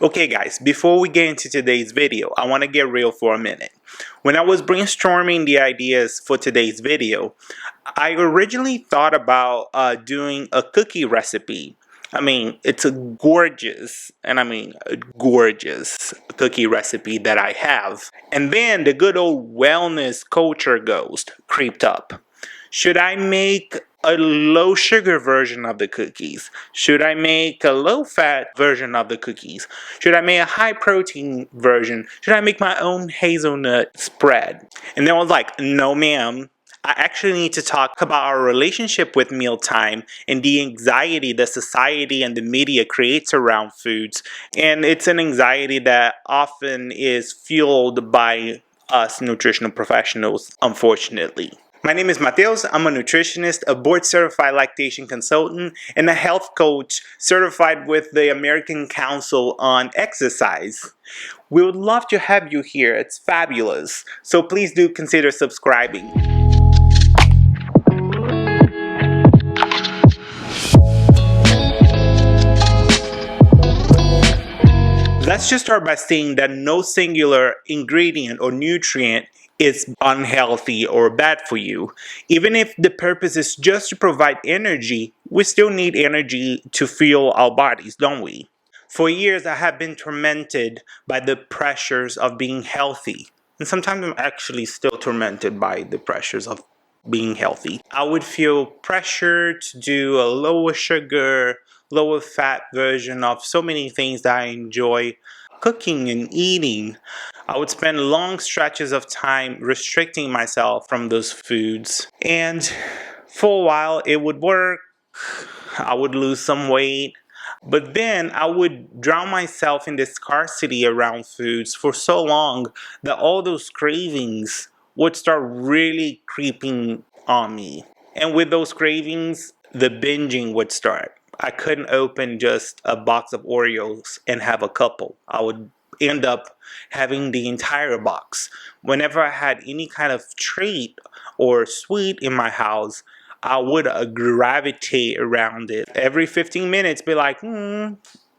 Okay guys, before we get into today's video, I want to get real for a minute. When I was brainstorming the ideas for today's video, I originally thought about doing a cookie recipe. It's a gorgeous, a gorgeous cookie recipe that I have. And then the good old wellness culture ghost creeped up. Should I make a low sugar version of the cookies? Should I make a low fat version of the cookies? Should I make a high protein version? Should I make my own hazelnut spread? And then I was like, no ma'am. I actually need to talk about our relationship with mealtime and the anxiety that society and the media creates around foods. And it's an anxiety that often is fueled by us nutritional professionals, unfortunately. My name is Mateos. I'm a nutritionist, a board-certified lactation consultant, and a health coach certified with the American Council on Exercise. We would love to have you here. It's fabulous. So please do consider subscribing. Let's just start by saying that no singular ingredient or nutrient is unhealthy or bad for you. Even if the purpose is just to provide energy, we still need energy to fuel our bodies, don't we? For years, I have been tormented by the pressures of being healthy. And sometimes I'm actually still tormented by the pressures of being healthy. I would feel pressure to do a lower sugar, lower fat version of so many things that I enjoy cooking and eating. I would spend long stretches of time restricting myself from those foods. And for a while, it would work. I would lose some weight. But then I would drown myself in the scarcity around foods for so long that all those cravings would start really creeping on me. And with those cravings, the binging would start. I couldn't open just a box of Oreos and have a couple. I would end up having the entire box. Whenever I had any kind of treat or sweet in my house, I would gravitate around it. Every 15 minutes, be like,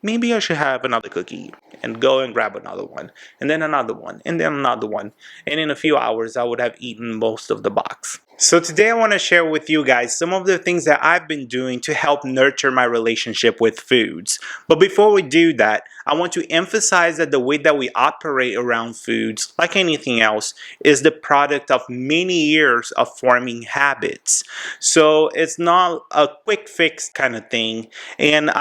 maybe I should have another cookie, and go and grab another one, and then another one, and then another one. And in a few hours, I would have eaten most of the box. So today I want to share with you guys some of the things that I've been doing to help nurture my relationship with foods. But before we do that, I want to emphasize that the way that we operate around foods, like anything else, is the product of many years of forming habits. So it's not a quick fix kind of thing. And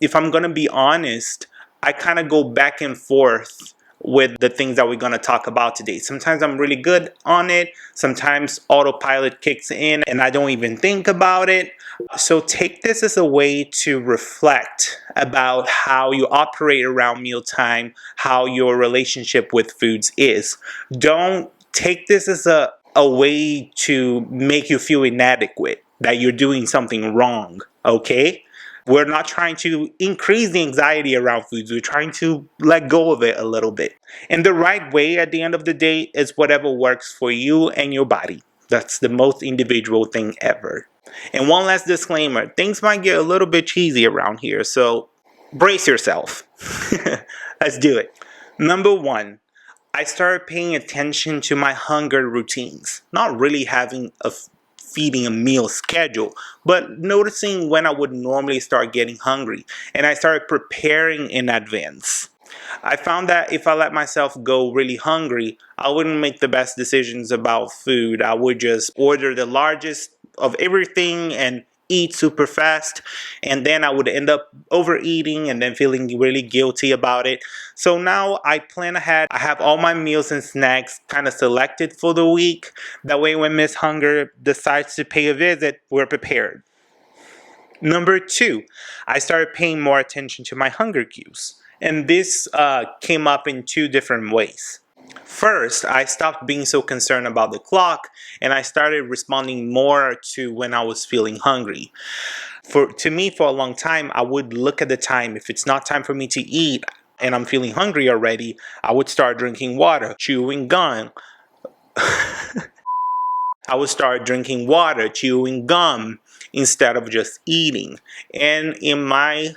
if I'm going to be honest, I kind of go back and forth with the things that we're going to talk about today. Sometimes I'm really good on it. Sometimes autopilot kicks in and I don't even think about it. So take this as a way to reflect about how you operate around mealtime, how your relationship with foods is. Don't take this as a way to make you feel inadequate, that you're doing something wrong, okay? We're not trying to increase the anxiety around foods. We're trying to let go of it a little bit. And the right way at the end of the day is whatever works for you and your body. That's the most individual thing ever. And one last disclaimer, things might get a little bit cheesy around here, so brace yourself. Let's do it. Number one, I started paying attention to my hunger routines. Not really having a feeding a meal schedule, but noticing when I would normally start getting hungry, and I started preparing in advance. I found that if I let myself go really hungry, I wouldn't make the best decisions about food. I would just order the largest of everything and eat super fast, and then I would end up overeating and then feeling really guilty about it. So now I plan ahead. I have all my meals and snacks kind of selected for the week. That way when Miss Hunger decides to pay a visit, we're prepared. Number two, I started paying more attention to my hunger cues. And this came up in two different ways. First, I stopped being so concerned about the clock and I started responding more to when I was feeling hungry. To me, for a long time, I would look at the time. If it's not time for me to eat and I'm feeling hungry already, I would start drinking water, chewing gum. I would start drinking water, chewing gum instead of just eating. And in my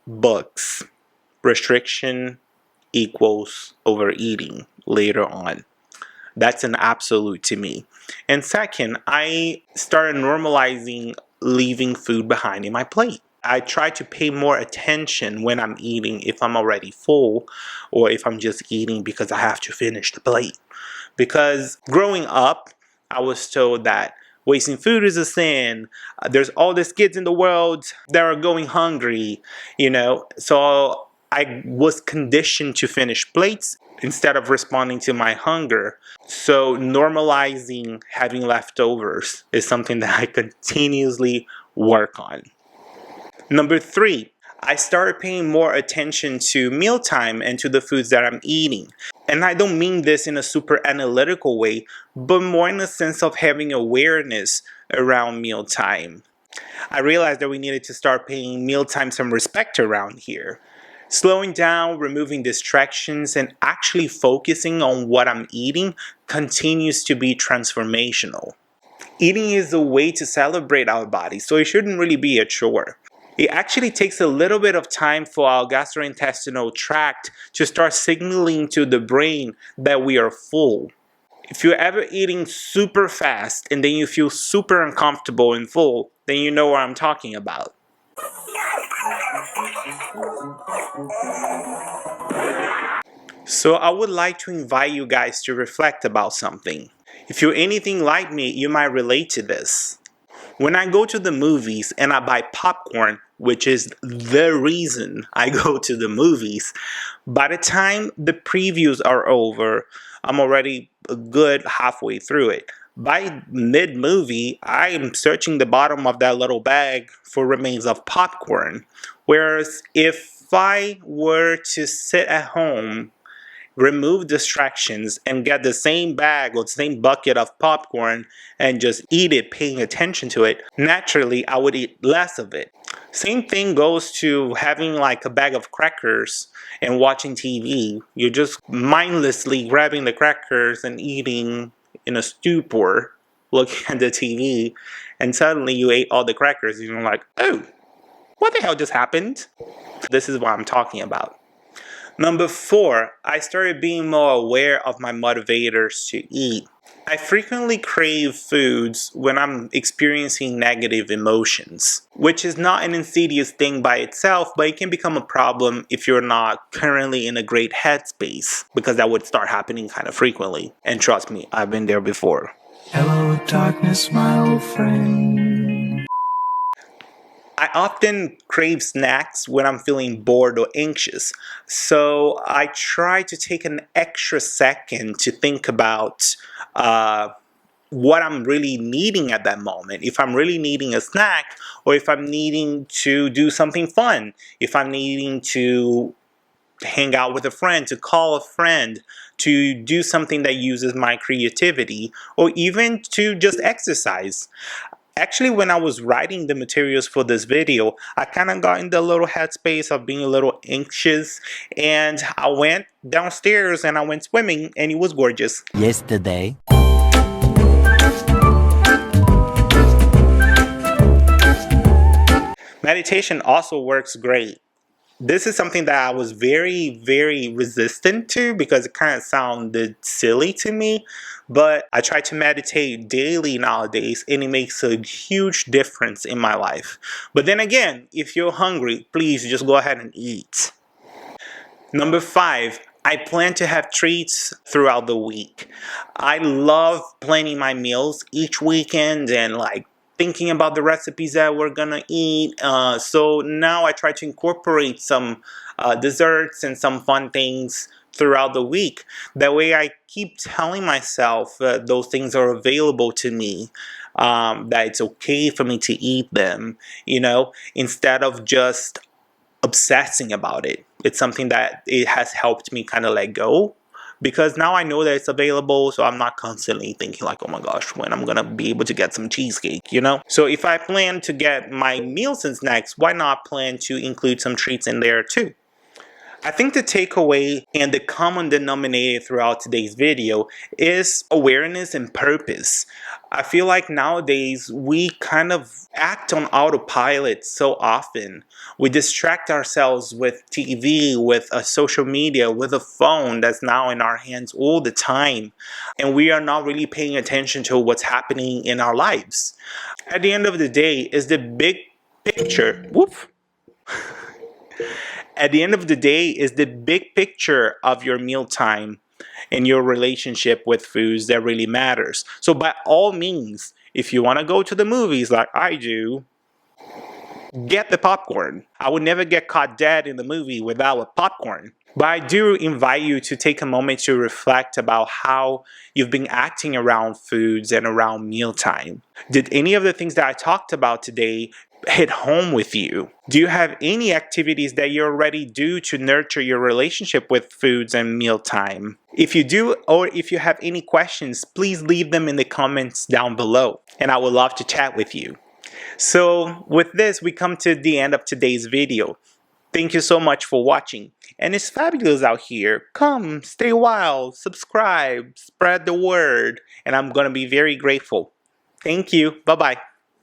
books, restriction equals overeating later on. That's an absolute to me. And second, I started normalizing leaving food behind in my plate. I try to pay more attention when I'm eating if I'm already full or if I'm just eating because I have to finish the plate. Because growing up, I was told that wasting food is a sin. There's all these kids in the world that are going hungry, So I was conditioned to finish plates instead of responding to my hunger. So normalizing having leftovers is something that I continuously work on. Number 3, I started paying more attention to mealtime and to the foods that I'm eating. And I don't mean this in a super analytical way, but more in the sense of having awareness around mealtime. I realized that we needed to start paying mealtime some respect around here. Slowing down, removing distractions, and actually focusing on what I'm eating continues to be transformational. Eating is a way to celebrate our body, so it shouldn't really be a chore. It actually takes a little bit of time for our gastrointestinal tract to start signaling to the brain that we are full. If you're ever eating super fast and then you feel super uncomfortable and full, then you know what I'm talking about. So I would like to invite you guys to reflect about something. If you're anything like me, you might relate to this. When I go to the movies and I buy popcorn, which is the reason I go to the movies, by the time the previews are over, I'm already a good halfway through it. By mid-movie, I am searching the bottom of that little bag for remains of popcorn. Whereas if I were to sit at home, remove distractions, and get the same bag or the same bucket of popcorn and just eat it, paying attention to it, naturally I would eat less of it. Same thing goes to having like a bag of crackers and watching TV. You're just mindlessly grabbing the crackers and eating in a stupor, looking at the TV, and suddenly you ate all the crackers and you're like, oh, what the hell just happened? This is what I'm talking about. Number 4, I started being more aware of my motivators to eat. I frequently crave foods when I'm experiencing negative emotions, which is not an insidious thing by itself, but it can become a problem if you're not currently in a great headspace, because that would start happening kind of frequently. And trust me, I've been there before. Hello, darkness, my old friend. I often crave snacks when I'm feeling bored or anxious, so I try to take an extra second to think about what I'm really needing at that moment. If I'm really needing a snack, or if I'm needing to do something fun, if I'm needing to hang out with a friend, to call a friend, to do something that uses my creativity, or even to just exercise. Actually, when I was writing the materials for this video, I kind of got in the little headspace of being a little anxious, and I went downstairs and I went swimming, and it was gorgeous. Yesterday. Meditation also works great. This is something that I was very, very resistant to because it kind of sounded silly to me. But I try to meditate daily nowadays, and it makes a huge difference in my life. But then again, if you're hungry, please just go ahead and eat. Number 5, I plan to have treats throughout the week. I love planning my meals each weekend and thinking about the recipes that we're gonna eat. So now I try to incorporate some desserts and some fun things throughout the week. That way I keep telling myself those things are available to me, that it's okay for me to eat them, instead of just obsessing about it. It's something that it has helped me kind of let go. Because now I know that it's available, so I'm not constantly thinking oh my gosh, when I'm gonna be able to get some cheesecake, So if I plan to get my meals and snacks, why not plan to include some treats in there too? I think the takeaway and the common denominator throughout today's video is awareness and purpose. I feel like nowadays we kind of act on autopilot so often. We distract ourselves with TV, with a social media, with a phone that's now in our hands all the time. And we are not really paying attention to what's happening in our lives. At the end of the day, is the big picture. Whoop. At the end of the day, is the big picture of your mealtime and your relationship with foods that really matters. So by all means, if you want to go to the movies like I do, get the popcorn. I would never get caught dead in the movie without a popcorn. But I do invite you to take a moment to reflect about how you've been acting around foods and around mealtime. Did any of the things that I talked about today hit home with you? Do you have any activities that you already do to nurture your relationship with foods and mealtime? If you do, or if you have any questions, please leave them in the comments down below, and I would love to chat with you. So with this, we come to the end of today's video. Thank you so much for watching. And it's fabulous out here. Come, stay wild, subscribe, spread the word, and I'm going to be very grateful. Thank you. Bye-bye.